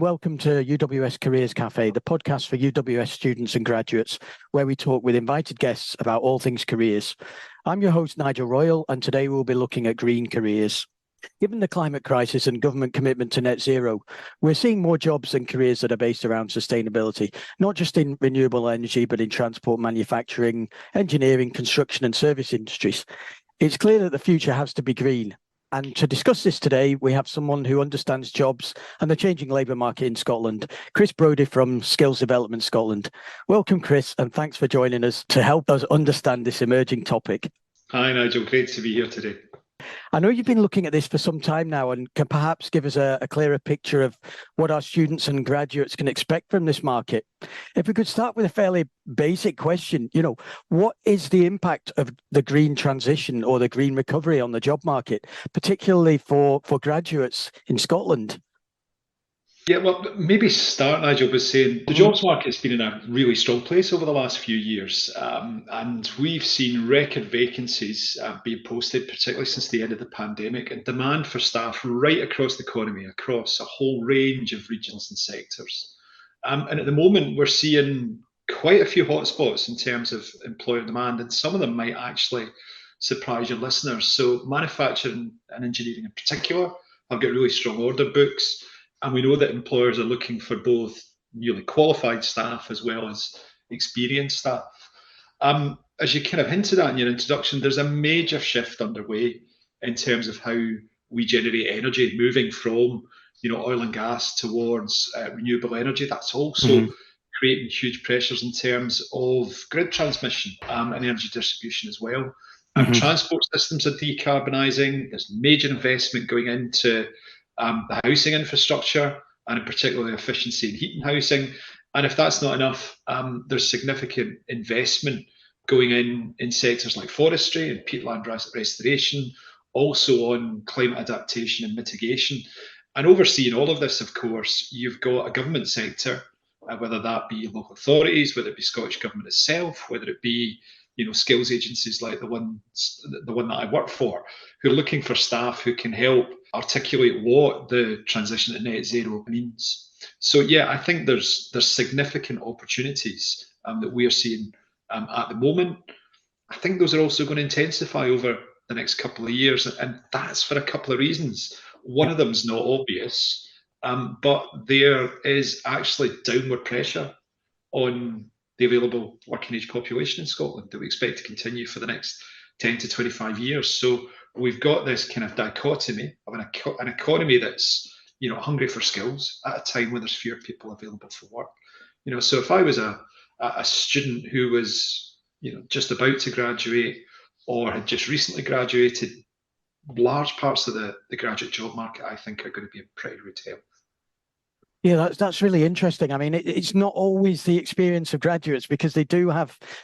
welcome to UWS Careers Cafe, the podcast for UWS students and graduates, where we talk with invited guests about all things careers. I'm your host, Nigel Royle, and today we'll be looking at green careers. Given the climate crisis and government commitment to net zero, we're seeing more jobs and careers that are based around sustainability, not just in renewable energy, but in transport, manufacturing, engineering, construction, and service industries. It's clear that the future has to be green. And to discuss this today, we have someone who understands jobs and the changing labour market in Scotland, Chris Brodie from Skills Development Scotland. Welcome, Chris, and thanks for joining us to help us understand this emerging topic. Hi, Nigel. Great to be here today. I know you've been looking at this for some time now and can perhaps give us a clearer picture of what our students and graduates can expect from this market. If we could start with a fairly basic question, what is the impact of the green transition or the green recovery on the job market, particularly for graduates in Scotland? Yeah, well, maybe start, Nigel, by saying the jobs market's been in a really strong place over the last few years, and we've seen record vacancies being posted, particularly since the end of the pandemic, and demand for staff right across the economy, across a whole range of regions and sectors. And at the moment, we're seeing quite a few hotspots in terms of employer demand, and some of them might actually surprise your listeners. So manufacturing and engineering in particular have got really strong order books. And we know that employers are looking for both newly qualified staff as well as experienced staff. As you kind of hinted at in your introduction, there's a major shift underway in terms of how we generate energy, moving from oil and gas towards renewable energy. That's also creating huge pressures in terms of grid transmission and energy distribution as well. Transport systems are decarbonising. There's major investment going into the housing infrastructure, and in particular the efficiency in heating housing. And if that's not enough, there's significant investment going in sectors like forestry and peatland restoration, also on climate adaptation and mitigation. And overseeing all of this, of course, you've got a government sector, whether that be local authorities, whether it be Scottish Government itself, whether it be skills agencies like the one that I work for, who are looking for staff who can help articulate what the transition to net zero means. So yeah, I think there's significant opportunities that we are seeing at the moment. I think those are also going to intensify over the next couple of years, and that's for a couple of reasons. One of them is not obvious, but there is actually downward pressure on the available working age population in Scotland that we expect to continue for the next 10 to 25 years. So we've got this kind of dichotomy of an economy that's hungry for skills at a time when there's fewer people available for work. So if I was a student who was just about to graduate or had just recently graduated, large parts of the graduate job market, I think, are going to be in pretty rude health. Yeah, that's really interesting. I mean, it's not always the experience of graduates, because they do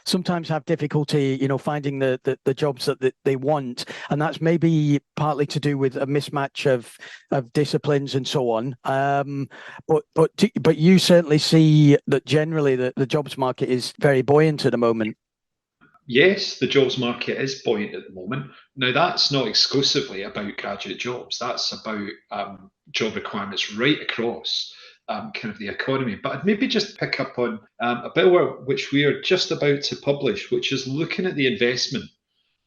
sometimes have difficulty, finding the jobs that they want, and that's maybe partly to do with a mismatch of disciplines and so on. But you certainly see that generally the jobs market is very buoyant at the moment. Yes, the jobs market is buoyant at the moment. Now, that's not exclusively about graduate jobs. That's about job requirements right across kind of the economy. But I'd maybe just pick up on a bit which we are just about to publish, which is looking at the investment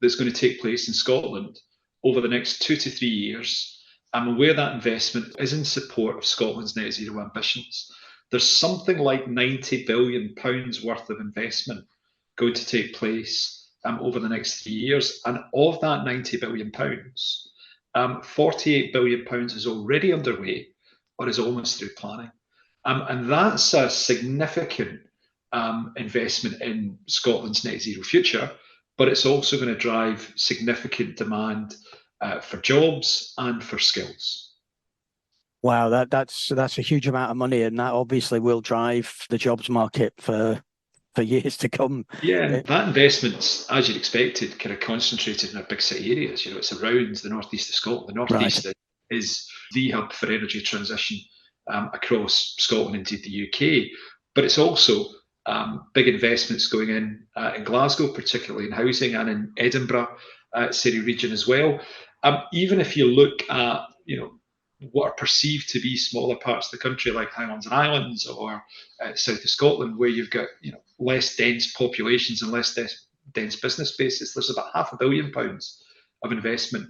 that's going to take place in Scotland over the next 2 to 3 years, and where that investment is in support of Scotland's net zero ambitions. There's something like £90 billion worth of investment going to take place over the next 3 years. And of that £90 billion, £48 billion is already underway or is almost through planning. And that's a significant investment in Scotland's net zero future, but it's also going to drive significant demand for jobs and for skills. Wow, that's a huge amount of money, and that obviously will drive the jobs market for years to come. Yeah, that investment's, as you'd expected, kind of concentrated in our big city areas. It's around the northeast of Scotland. The northeast is the hub for energy transition across Scotland, indeed the UK. But it's also big investments going in Glasgow, particularly in housing, and in Edinburgh city region as well. Even if you look at what are perceived to be smaller parts of the country, like Highlands and Islands or south of Scotland, where you've got less dense populations and less dense business spaces. There's about £500 million of investment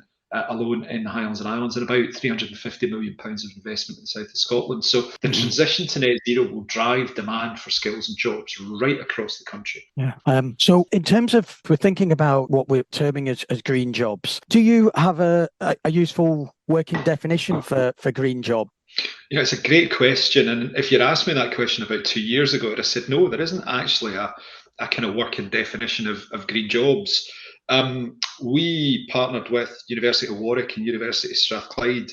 alone in the Highlands and Islands, and about £350 million of investment in the south of Scotland. So the transition to net zero will drive demand for skills and jobs right across the country. Yeah. So in terms of, we're thinking about what we're terming as green jobs, do you have a useful working definition for green job? It's a great question. And if you'd asked me that question about 2 years ago, I'd have said, no, there isn't actually a kind of working definition of green jobs. We partnered with University of Warwick and University of Strathclyde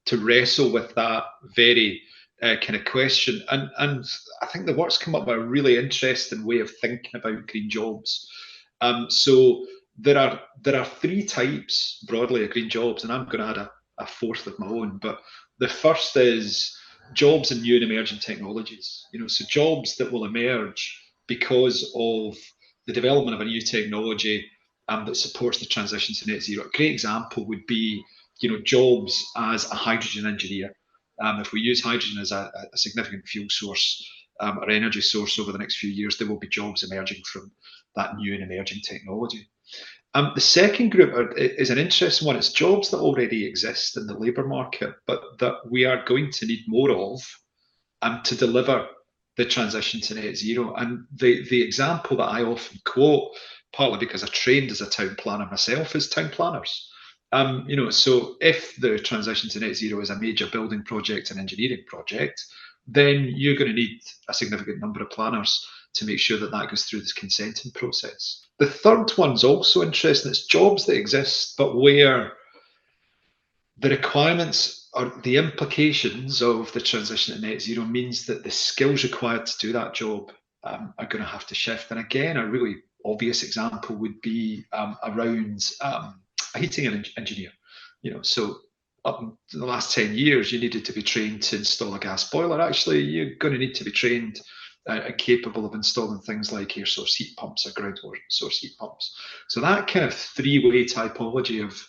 to wrestle with that very kind of question. And I think the work's come up with a really interesting way of thinking about green jobs. So there are three types broadly of green jobs, and I'm going to add a fourth of my own. But the first is jobs in new and emerging technologies. So jobs that will emerge because of the development of a new technology that supports the transition to net zero. A great example would be, jobs as a hydrogen engineer. If we use hydrogen as a significant fuel source or energy source over the next few years, there will be jobs emerging from that new and emerging technology. The second group is an interesting one. It's jobs that already exist in the labour market, but that we are going to need more of to deliver the transition to net zero. And the example that I often quote, partly because I trained as a town planner myself, is town planners. So if the transition to net zero is a major building project and engineering project, then you're going to need a significant number of planners to make sure that goes through this consenting process. The third one's also interesting. It's jobs that exist, but where the requirements or the implications of the transition to net zero means that the skills required to do that job are going to have to shift. And again, a really obvious example would be around a heating engineer. So up in the last 10 years, you needed to be trained to install a gas boiler. Actually, you're going to need to be trained and capable of installing things like air source heat pumps or ground source heat pumps. So that kind of three-way typology of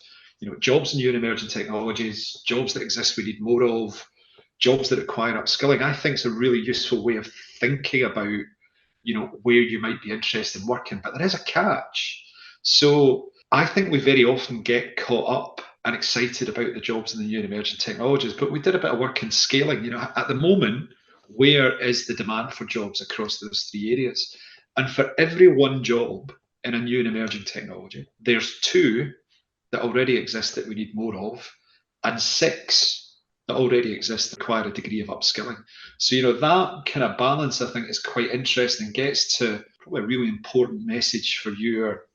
jobs in new and emerging technologies, jobs that exist we need more of, jobs that require upskilling, I think is a really useful way of thinking about where you might be interested in working. But there is a catch. So I think we very often get caught up and excited about the jobs in the new and emerging technologies, but we did a bit of work in scaling. At the moment, where is the demand for jobs across those three areas? And for every one job in a new and emerging technology, there's two that already exist that we need more of, and six that already exist that require a degree of upskilling. So, that kind of balance, I think, is quite interesting and gets to probably a really important message for your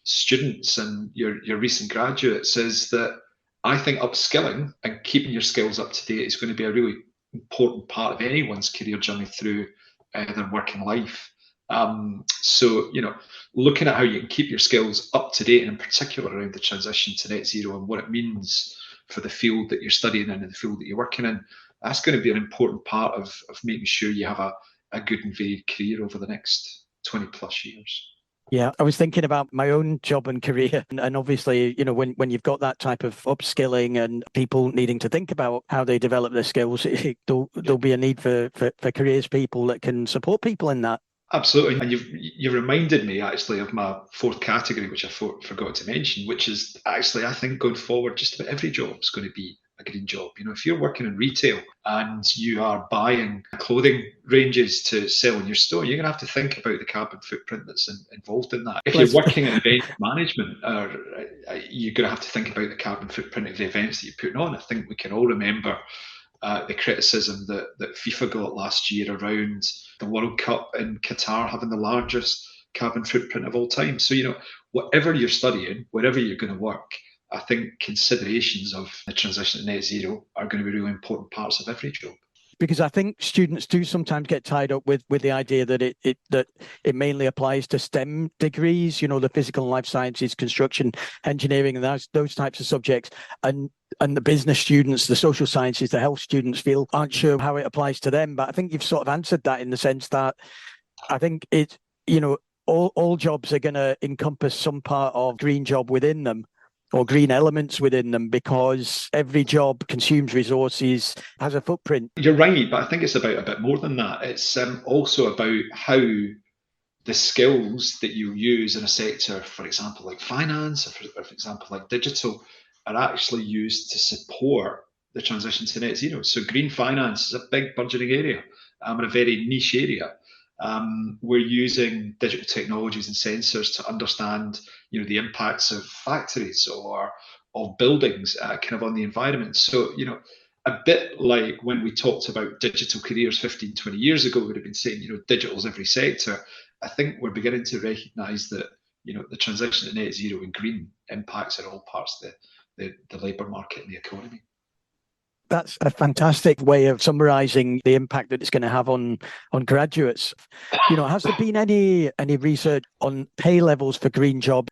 students and your recent graduates, is that I think upskilling and keeping your skills up to date is going to be a really important part of anyone's career journey through their working life. So, looking at how you can keep your skills up to date, and in particular around the transition to net zero and what it means for the field that you're studying in and the field that you're working in, that's going to be an important part of making sure you have a good and varied career over the next 20 plus years. Yeah, I was thinking about my own job and career, and obviously, when you've got that type of upskilling and people needing to think about how they develop their skills, there'll be a need for careers people that can support people in that. Absolutely, and you've reminded me actually of my fourth category, which I forgot to mention, which is actually, I think, going forward, just about every job is going to be a green job. If you're working in retail and you are buying clothing ranges to sell in your store, you're going to have to think about the carbon footprint that's involved in that. If you're working in event management, you're going to have to think about the carbon footprint of the events that you're putting on. I think we can all remember the criticism that FIFA got last year around the World Cup in Qatar having the largest carbon footprint of all time. So, whatever you're studying, wherever you're going to work, I think considerations of the transition to net zero are going to be really important parts of every job. Because I think students do sometimes get tied up with the idea that it mainly applies to STEM degrees, the physical and life sciences, construction, engineering, and those types of subjects. And the business students, the social sciences, the health students aren't sure how it applies to them. But I think you've sort of answered that in the sense that I think all jobs are going to encompass some part of green job within them. or green elements within them, because every job consumes resources, has a footprint. You're right, but I think it's about a bit more than that. It's also about how the skills that you use in a sector, for example, like finance, or for example, like digital, are actually used to support the transition to net zero. So green finance is a big burgeoning area, and a very niche area. We're using digital technologies and sensors to understand, the impacts of factories or of buildings, kind of on the environment. So, a bit like when we talked about digital careers 15, 20 years ago, we'd have been saying, digital's every sector. I think we're beginning to recognise that, the transition to net zero and green impacts in all parts of the labour market and the economy. That's a fantastic way of summarising the impact that it's going to have on graduates. Has there been any research on pay levels for green jobs?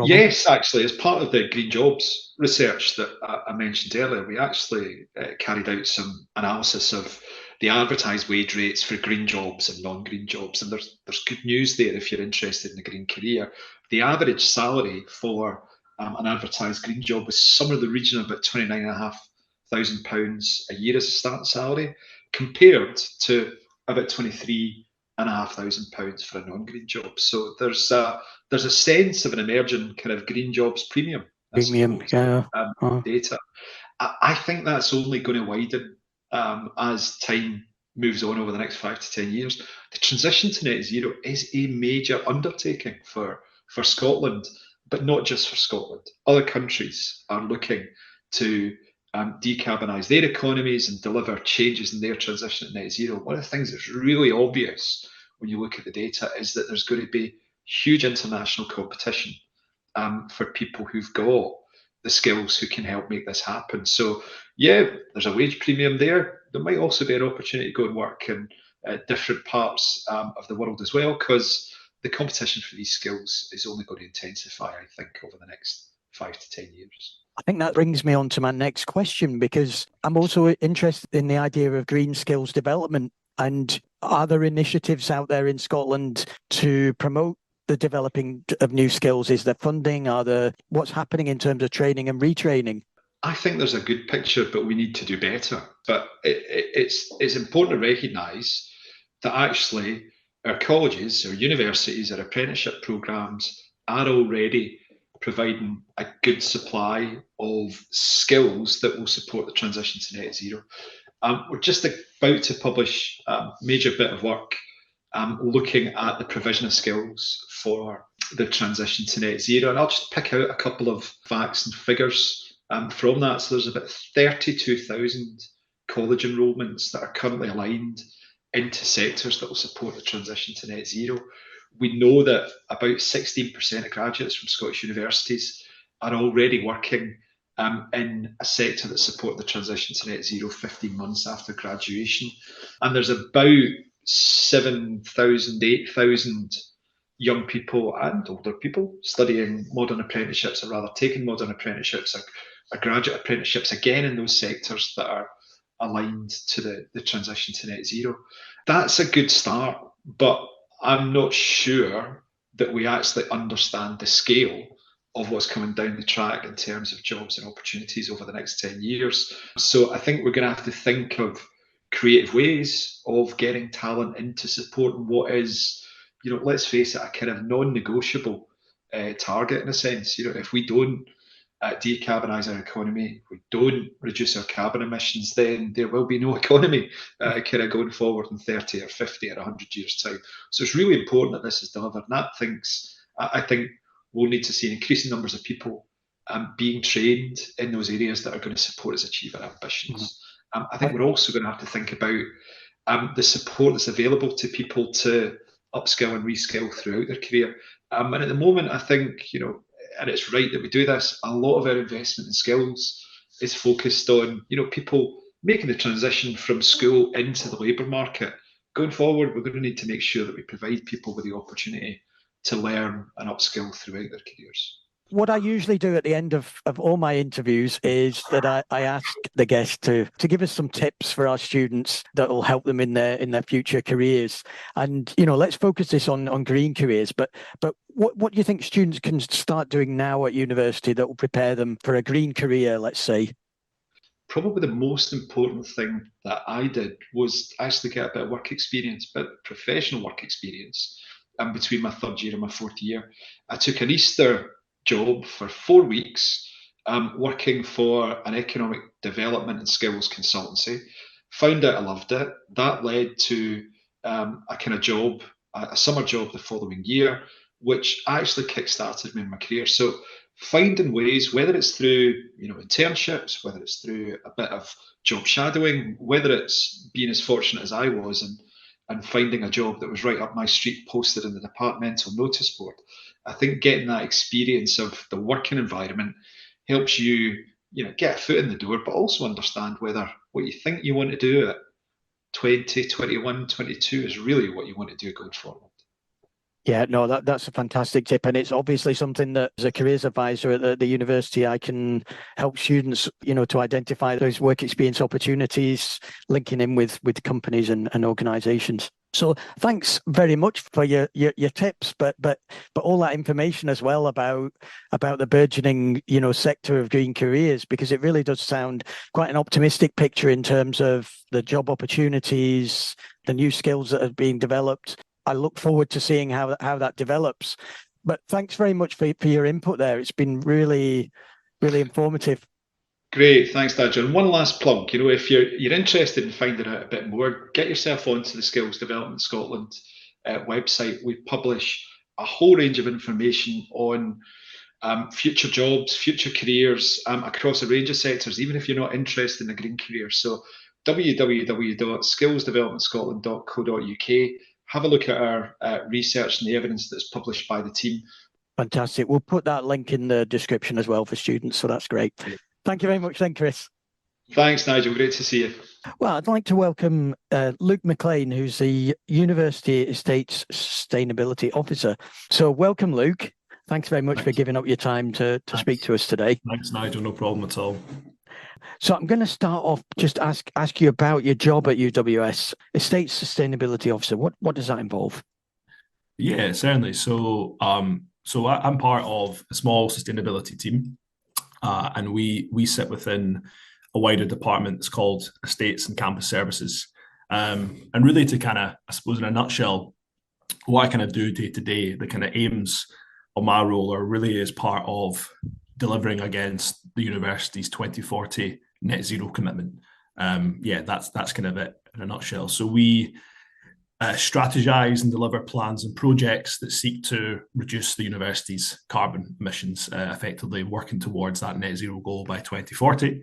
Yes, actually, as part of the green jobs research that I mentioned earlier, we actually carried out some analysis of the advertised wage rates for green jobs and non-green jobs, and there's good news there if you're interested in a green career. The average salary for an advertised green job was somewhere in the region of about £29,500 a year as a starting salary, compared to about £23,500 for a non-green job. So there's a sense of an emerging kind of green jobs premium. Premium, yeah. Data. I think that's only going to widen as time moves on over the next 5 to 10 years. The transition to net zero is a major undertaking for Scotland, but not just for Scotland. Other countries are looking to decarbonise their economies and deliver changes in their transition to net zero. One of the things that's really obvious when you look at the data is that there's going to be huge international competition for people who've got the skills who can help make this happen. So, yeah, there's a wage premium there. There might also be an opportunity to go and work in different parts of the world as well, because the competition for these skills is only going to intensify, I think, over the next 5 to 10 years. I think that brings me on to my next question, because I'm also interested in the idea of green skills development. And are there initiatives out there in Scotland to promote the developing of new skills? Is there funding? What's happening in terms of training and retraining? I think there's a good picture, but we need to do better. But it's important to recognise that actually our colleges, our universities, our apprenticeship programmes are already providing a good supply of skills that will support the transition to net zero. We're just about to publish a major bit of work looking at the provision of skills for the transition to net zero. And I'll just pick out a couple of facts and figures from that. So there's about 32,000 college enrolments that are currently aligned into sectors that will support the transition to net zero. We know that about 16% of graduates from Scottish universities are already working in a sector that support the transition to net zero 15 months after graduation. And there's about 7,000, 8,000 young people and older people studying modern apprenticeships, or rather taking modern apprenticeships or graduate apprenticeships, again in those sectors that are aligned to the transition to net zero. That's a good start, but I'm not sure that we actually understand the scale of what's coming down the track in terms of jobs and opportunities over the next 10 years. So I think we're going to have to think of creative ways of getting talent into supporting what is, let's face it, a kind of non-negotiable target in a sense. If we don't decarbonise our economy, if we don't reduce our carbon emissions, then there will be no economy kind of going forward in 30 or 50 or 100 years' time. So it's really important that this is delivered. And I think we'll need to see increasing numbers of people being trained in those areas that are going to support us achieve our ambitions. I think we're also going to have to think about the support that's available to people to upskill and reskill throughout their career. And at the moment, I think, and it's right that we do this, a lot of our investment in skills is focused on, people making the transition from school into the labour market. Going forward, we're going to need to make sure that we provide people with the opportunity to learn and upskill throughout their careers. what I usually do at the end of all my interviews is that I ask the guest to give us some tips for our students that will help them in their future careers. And, let's focus this on green careers. But what do you think students can start doing now at university that will prepare them for a green career, let's say? Probably the most important thing that I did was actually get a bit of work experience, but professional work experience between my third year and my fourth year. I took an Easter job for 4 weeks working for an economic development and skills consultancy. Found out I loved it. That led to a kind of job, a summer job the following year, which actually kick-started me in my career. So finding ways, whether it's through internships, whether it's through a bit of job shadowing, whether it's being as fortunate as I was and finding a job that was right up my street, posted in the departmental notice board. I think getting that experience of the working environment helps you, get a foot in the door, but also understand whether what you think you want to do at 20, 21, 22 is really what you want to do going forward. Yeah, no, that's a fantastic tip. And it's obviously something that as a careers advisor at the university, I can help students, to identify those work experience opportunities, linking in with companies and organizations. So thanks very much for your tips, but all that information as well about the burgeoning, sector of green careers, because it really does sound quite an optimistic picture in terms of the job opportunities, the new skills that are being developed. I look forward to seeing how that develops. But thanks very much for your input there. It's been really, really informative. Great, thanks, Nigel. And one last plug, if you're interested in finding out a bit more, get yourself onto the Skills Development Scotland website. We publish a whole range of information on future jobs, future careers across a range of sectors, even if you're not interested in a green career. So www.skillsdevelopmentscotland.co.uk. Have a look at our research and the evidence that's published by the team. Fantastic. We'll put that link in the description as well for students. So that's great. Thank you very much then, Chris. Thanks, Nigel. Great to see you. Well, I'd like to welcome Luke McLean, who's the University Estates Sustainability Officer. So welcome, Luke. Thanks very much for giving up your time to speak to us today. Thanks, Nigel. No problem at all. So I'm going to start off just ask you about your job at UWS, Estates Sustainability Officer. What does that involve? Yeah, certainly. So I'm part of a small sustainability team, and we sit within a wider department that's called Estates and Campus Services. And really to kind of, I suppose in a nutshell, what I kind of do day to day, the kind of aims of my role are really as part of delivering against the university's 2040 net zero commitment. That's kind of it in a nutshell. So we strategize and deliver plans and projects that seek to reduce the university's carbon emissions, effectively working towards that net zero goal by 2040.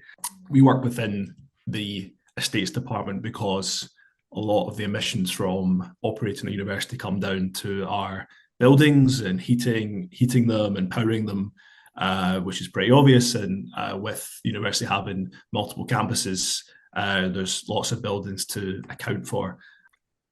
We work within the estates department because a lot of the emissions from operating a university come down to our buildings and heating them and powering them, which is pretty obvious. And with the university having multiple campuses, there's lots of buildings to account for.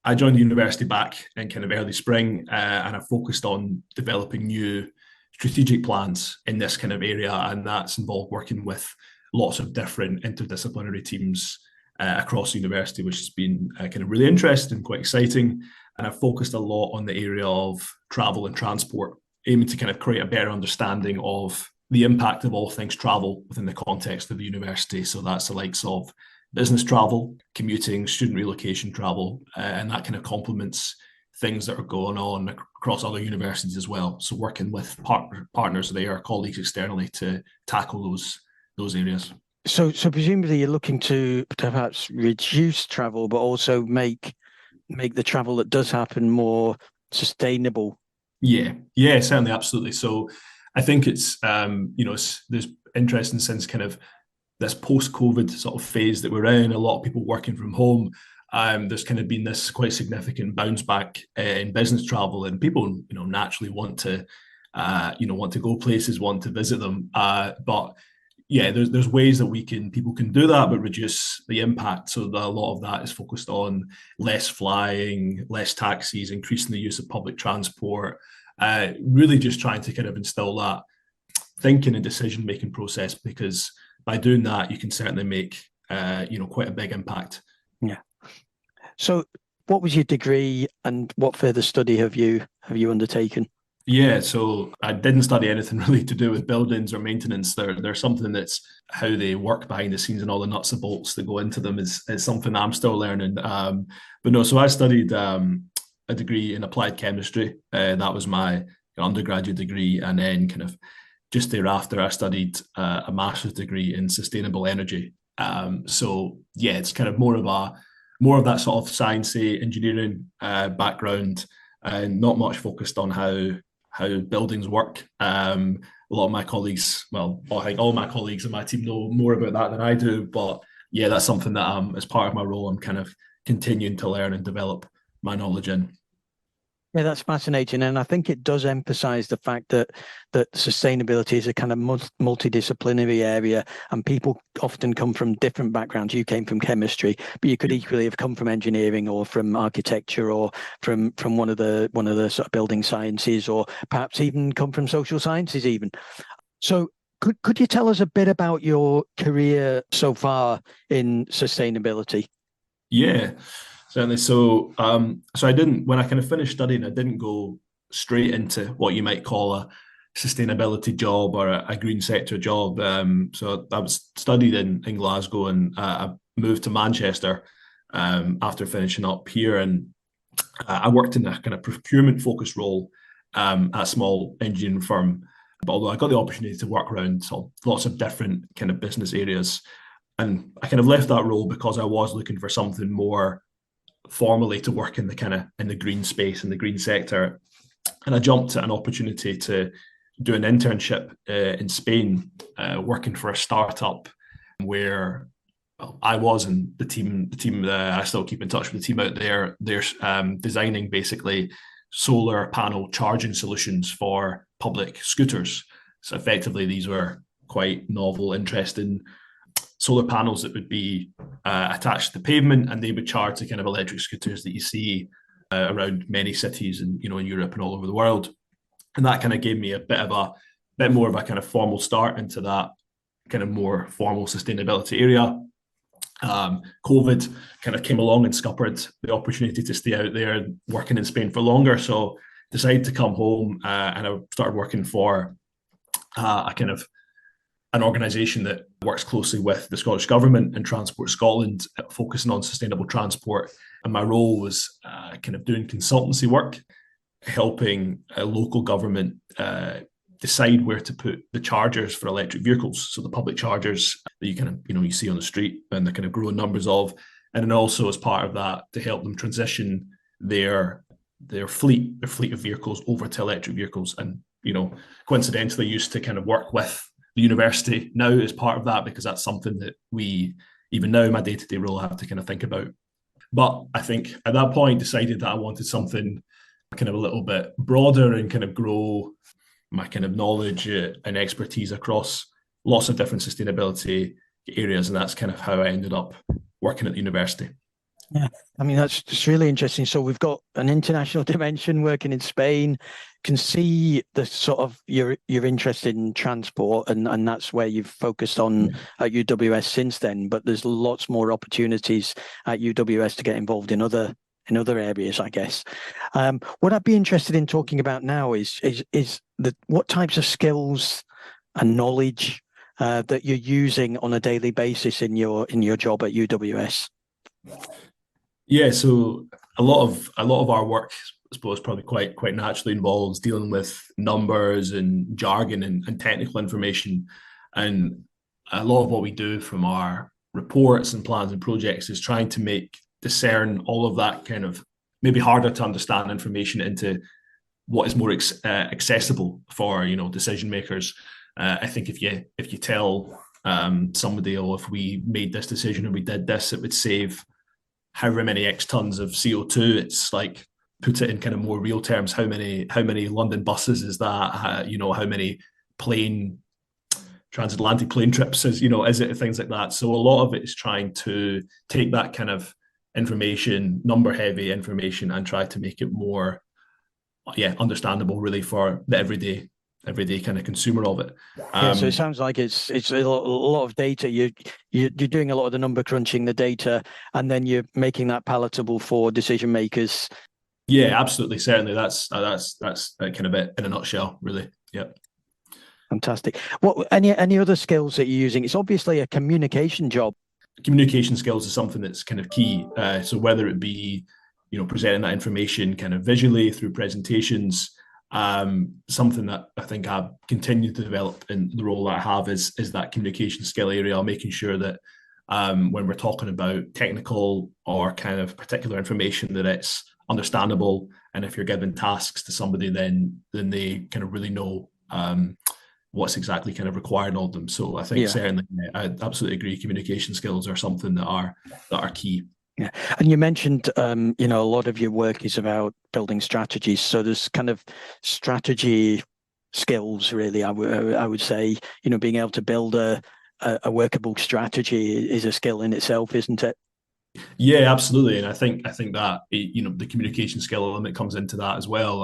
I joined the university back in kind of early spring, and I focused on developing new strategic plans in this kind of area, and that's involved working with lots of different interdisciplinary teams across the university, which has been kind of really interesting, quite exciting. And I've focused a lot on the area of travel and transport, aiming to kind of create a better understanding of the impact of all things travel within the context of the university. So that's the likes of business travel, commuting, student relocation travel, and that kind of complements things that are going on across other universities as well. So working with partners there, colleagues externally to tackle those areas. So presumably you're looking to perhaps reduce travel, but also make the travel that does happen more sustainable. Yeah, certainly, absolutely. So I think it's there's interesting since kind of this post-COVID sort of phase that we're in, a lot of people working from home. There's kind of been this quite significant bounce back in business travel, and people, naturally want to go places, want to visit them. But yeah, there's ways that people can do that, but reduce the impact. So that a lot of that is focused on less flying, less taxis, increasing the use of public transport. Really, just trying to kind of instill that thinking and decision making process, because by doing that you can certainly make quite a big impact. Yeah. So what was your degree and what further study have you undertaken? Yeah, so I didn't study anything really to do with buildings or maintenance. They're something that's how they work behind the scenes, and all the nuts and bolts that go into them is something I'm still learning. But no, so I studied a degree in applied chemistry. That was my undergraduate degree, and then kind of just thereafter I studied a master's degree in sustainable energy. So yeah, it's kind of more of that sort of sciencey engineering background, and not much focused on how buildings work. A lot of my colleagues, well, I think all my colleagues in my team know more about that than I do. But yeah, that's something that as part of my role, I'm kind of continuing to learn and develop my knowledge in. Yeah, that's fascinating, and I think it does emphasize the fact that sustainability is a kind of multidisciplinary area, and people often come from different backgrounds. You came from chemistry, but you could equally have come from engineering or from architecture or from one of the sort of building sciences, or perhaps even come from social sciences even. So could you tell us a bit about your career so far in sustainability? Yeah, certainly. So I didn't, when I kind of finished studying, I didn't go straight into what you might call a sustainability job or a green sector job. So I was studied in Glasgow, and I moved to Manchester after finishing up here, and I worked in a kind of procurement focused role at a small engineering firm. But although I got the opportunity to work around lots of different kind of business areas, and I kind of left that role because I was looking for something more formally to work in the kind of in the green space, in the green sector. And I jumped at an opportunity to do an internship in Spain, working for a startup where I was, and the team I still keep in touch with the team out there. They're designing basically solar panel charging solutions for public scooters. So effectively, these were quite novel, interesting solar panels that would be attached to the pavement, and they would charge the kind of electric scooters that you see around many cities and in Europe and all over the world. And that kind of gave me a bit more of a kind of formal start into that kind of more formal sustainability area. COVID kind of came along and scuppered the opportunity to stay out there working in Spain for longer. So decided to come home, and I started working for a kind of an organisation that works closely with the Scottish Government and Transport Scotland, focusing on sustainable transport. And my role was kind of doing consultancy work, helping a local government decide where to put the chargers for electric vehicles. So the public chargers that you kind of, you see on the street, and the kind of growing numbers of, and then also as part of that to help them transition their fleet of vehicles over to electric vehicles. And, coincidentally used to kind of work with the university now as part of that, because that's something that we, even now in my day-to-day role, have to kind of think about. But I think at that point decided that I wanted something kind of a little bit broader and kind of grow my kind of knowledge and expertise across lots of different sustainability areas. And that's kind of how I ended up working at the university. Yeah, I mean, that's just really interesting. So we've got an international dimension working in Spain. Can see the sort of you're interested in transport, and that's where you've focused on at UWS since then. But there's lots more opportunities at UWS to get involved in other areas, I guess. What I'd be interested in talking about now is what types of skills and knowledge that you're using on a daily basis in your job at UWS. Yeah, so a lot of our work, I suppose, probably quite naturally involves dealing with numbers and jargon and technical information. And a lot of what we do from our reports and plans and projects is trying to discern all of that kind of maybe harder to understand information into what is more accessible for decision makers. I think if you tell somebody, oh, if we made this decision and we did this, it would save however many X tons of CO2. It's like, put it in kind of more real terms, how many London buses is that? How many transatlantic plane trips is it, things like that. So a lot of it is trying to take that kind of information, number heavy information, and try to make it more understandable really for the everyday everyday kind of consumer of it. So it sounds like it's a lot of data. You're doing a lot of the number crunching, the data, and then you're making that palatable for decision makers. Yeah, absolutely, certainly. That's kind of it in a nutshell, really. Yeah. Fantastic. What any other skills that you're using? It's obviously a communication job. Communication skills is something that's kind of key. So whether it be, presenting that information kind of visually through presentations, something that I think I've continued to develop in the role that I have is that communication skill area, making sure that when we're talking about technical or kind of particular information, that it's understandable, and if you're given tasks to somebody, then they kind of really know what's exactly kind of required of them. So I think certainly, I absolutely agree. Communication skills are something that are key. Yeah, and you mentioned, a lot of your work is about building strategies. So there's kind of strategy skills, really. I would say, being able to build a workable strategy is a skill in itself, isn't it? Yeah, absolutely. And I think that the communication skill element comes into that as well.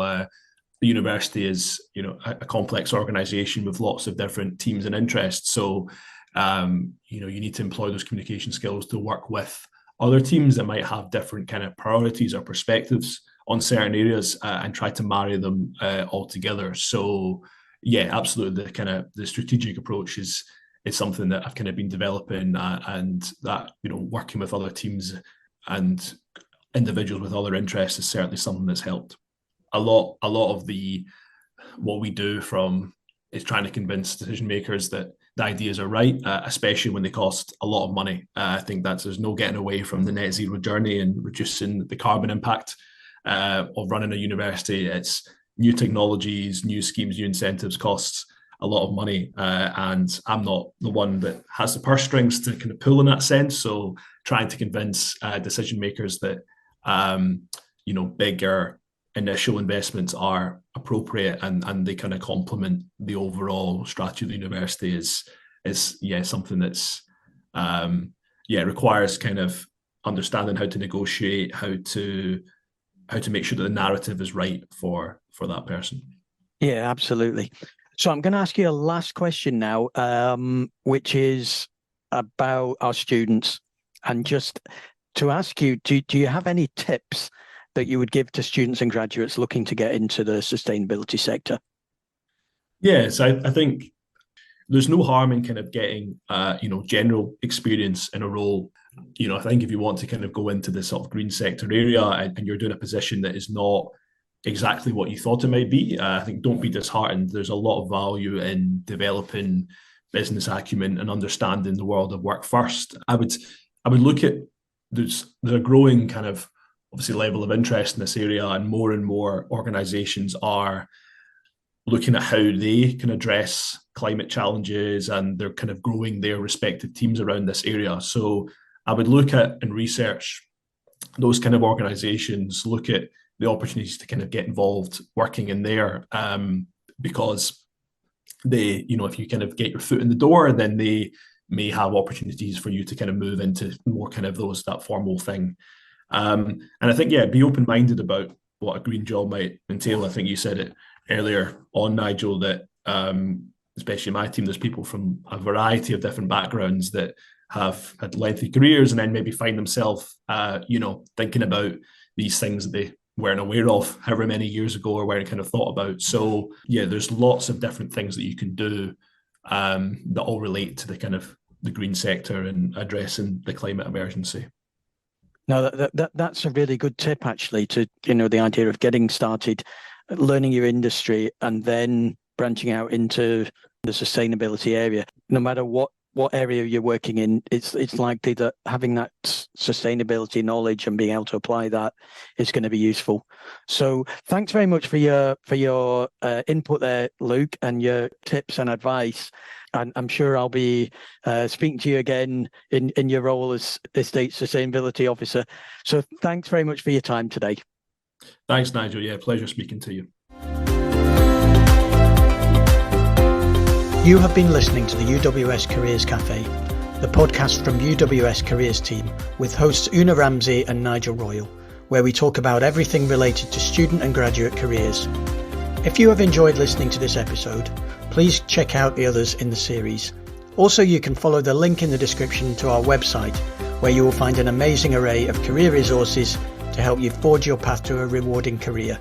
The university is a complex organization with lots of different teams and interests. So you need to employ those communication skills to work with other teams that might have different kind of priorities or perspectives on certain areas, and try to marry them all together. So yeah, absolutely. The strategic approach is something that I've kind of been developing, and that working with other teams and individuals with other interests is certainly something that's helped. A lot of what we do is trying to convince decision makers that the ideas are right, especially when they cost a lot of money. I think that there's no getting away from the net zero journey and reducing the carbon impact of running a university. It's new technologies, new schemes, new incentives costs a lot of money, and I'm not the one that has the purse strings to kind of pull in that sense. So trying to convince decision makers that bigger initial investments are appropriate and they kind of complement the overall strategy of the university is something that's requires kind of understanding how to negotiate, how to make sure that the narrative is right for that person. Yeah, absolutely. So I'm going to ask you a last question now, which is about our students, and just to ask you, do you have any tips that you would give to students and graduates looking to get into the sustainability sector? Yes, I think there's no harm in kind of getting general experience in a role. I think if you want to kind of go into the sort of green sector area and you're doing a position that is not exactly what you thought it might be, I think don't be disheartened. There's a lot of value in developing business acumen and understanding the world of work first. I would look at there's a growing kind of obviously level of interest in this area, and more organizations are looking at how they can address climate challenges, and they're kind of growing their respective teams around this area. So I would look at and research those kind of organizations, look at the opportunities to kind of get involved working in there, because they, if you kind of get your foot in the door, then they may have opportunities for you to kind of move into more kind of that formal thing. And I think, be open-minded about what a green job might entail. I think you said it earlier on, Nigel, that especially in my team, there's people from a variety of different backgrounds that have had lengthy careers and then maybe find themselves, thinking about these things that they weren't aware of however many years ago or weren't kind of thought about. So there's lots of different things that you can do that all relate to the kind of the green sector and addressing the climate emergency. No, that's a really good tip, actually, to, the idea of getting started, learning your industry, and then branching out into the sustainability area. No matter what area you're working in, it's likely that having that sustainability knowledge and being able to apply that is going to be useful. So thanks very much for your input there, Luke, and your tips and advice. And I'm sure I'll be speaking to you again in your role as Estate Sustainability Officer. So thanks very much for your time today. Thanks, Nigel. Yeah, pleasure speaking to you. You have been listening to the UWS Careers Cafe, the podcast from UWS Careers team with hosts Una Ramsey and Nigel Royle, where we talk about everything related to student and graduate careers. If you have enjoyed listening to this episode, please check out the others in the series. Also, you can follow the link in the description to our website, where you will find an amazing array of career resources to help you forge your path to a rewarding career.